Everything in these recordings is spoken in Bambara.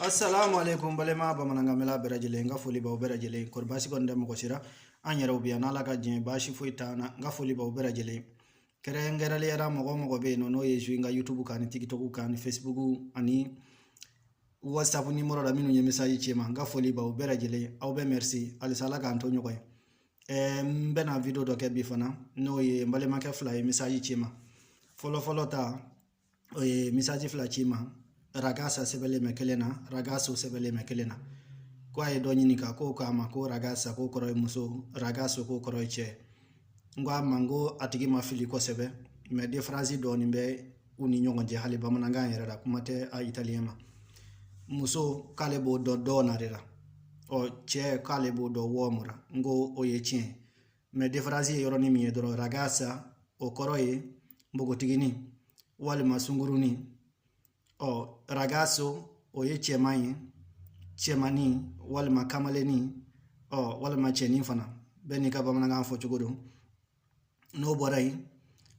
assalamu alaikum balema bamananga mela berajele nga foli ba berajele korbasi kon dem ko sira anyara ubiya na laka jin bashi fuitana nga foli ba berajele kere ngerale yara mogo be no yeju nga YouTube kan TikTok kan Facebook ani WhatsApp numero da minu nye message chema nga foli ba berajele au be merci alisala ka Antonio ko mbena video do ke bifana no ye balema ke fly message chema follow ta message fly chema ragasa sebele mekelena ragaso sebele mekelena kwa edo nyinika ko kama ko ragasa ko koro muso ragaso ko koro che ngwa mango atigi mafili ko sebe me de phrase do ni be uni nyongo je hali ba mananga yera kumate a italiema muso kalebo do na rera o che kalebo do womura ngo oyeche me de phrase yoro ni mi do ragasa o koro e mbogo tigini wale masunguruni o ragazzo o ye chemani walma kamaleni o walma cheni fana beni ka bamana nga fo chugodo no borai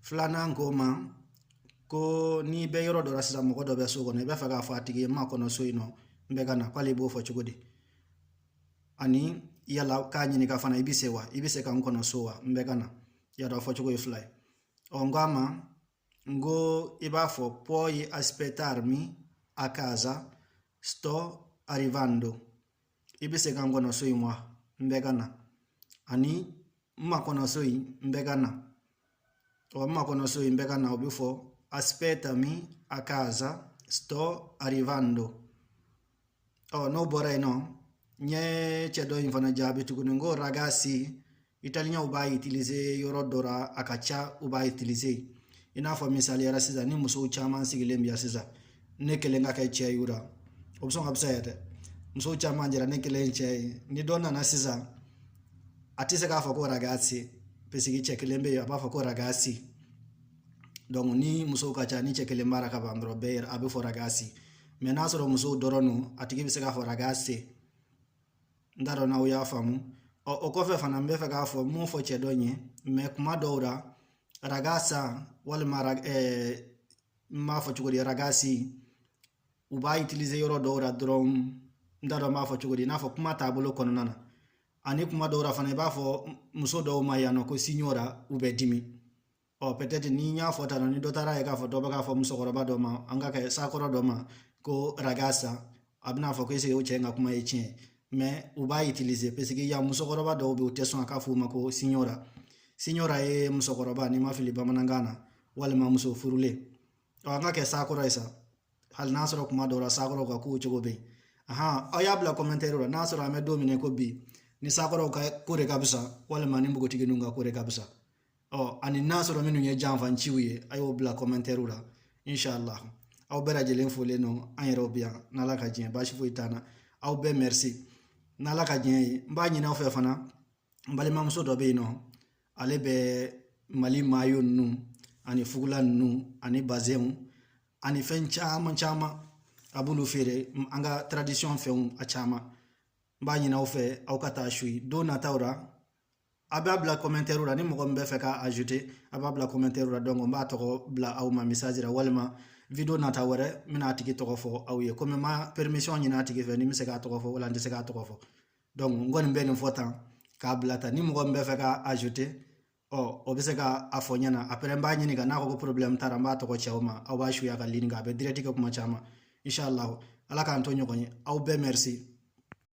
flana ngoma ko ni be yoro do rasisa mo do be so go ne be fa ga fatigi ma ko no so ino be kana pali bo fo chugodi ani yala ka nyini ka fana ibise ka nkono so wa mbe kana ya do fo chugo fly o ngama ngo ibafo puoi aspettarmi a casa, sto arrivando. Ibise kangono sui mwa mbegana. Ani mma kono sui mbegana. O mma kono sui mbegana obifo aspettami a casa, sto arrivando. Oh no borei no. Nye cedo infana jabi tukunungo ragazzi italiano ubai utiliser yorodora akacha ubai utiliser. Ina fo misali yara siza ni muso chama sigile mbiya siza nekele nga kai che yura obson absayete muso chama njira nekele che ni donna na siza atise ka fa ko ragazzi pesigi chekele mbe aba fa ko ragazzi donc ni muso ka cha ni chekele mara ka bandro beer abe fo ragazzi menasoro muso dorono atigi bise ka fo ragazzi ndaro na uya famu o ko fe fana mbe fa ka fo mu fo che donye me kuma dora ragazza wal mara ma fa chugodi ragazzi uba utiliser yoro dora drum ndaro ma fa chugodi na fa kuma tabulo kono nana ani kuma dora fa ne ba fo muso do ma yano ko signora ube dimi o peut-être ni nya fo tano ni dotara e ka fo do ba ka fo muso ko ba do ma anga ka sa ko do ma ko ragazza abna fo ko se o chenga kuma e chen mais uba utiliser parce que ya muso ko ba do be uteso aka fu ma ko signora e muso koroba ni mafili bamanangana wale ma muso furule o anga ke sakoro isa hal nasoro kuma dora sakoro ka ku chugo be aha o yabla commentaire ro nasoro ame domine ko bi ni sakoro ka kore kabisa wale ma ni mbugo tiginunga kore kabisa o ani nasoro menu nye janfa nchiwiye ayo bla commentaire ro inshallah aw beraje len fole no anyero bia nala ka jien bashi fo itana aw be merci nala ka jien mba nyina fe fana mbale ma muso do be no ale be mali mayo nu ani fugula nu ani bazemu ani fen chama abulu fere anga tradition fe a chama ba nyina ofe au kata shui do na taura ababla commentaire ura ni mo gombe fe ka ajouter ababla commentaire ura dongo mba to bla au ma message ra walma video na tawere mina tiki to fo au ye comme ma permission nyina tiki fe ni mi se ka to fo wala ndi se ka to fo donc ngoni ben fotan ka blata ni mo gombe fe ka ajouter o bise ka afonyana apere mba nyini ka nako problem taramba to ko chawma aw ba shuya ka lininga be direct ko kuma chama inshallah ala ka Antonio ko au be merci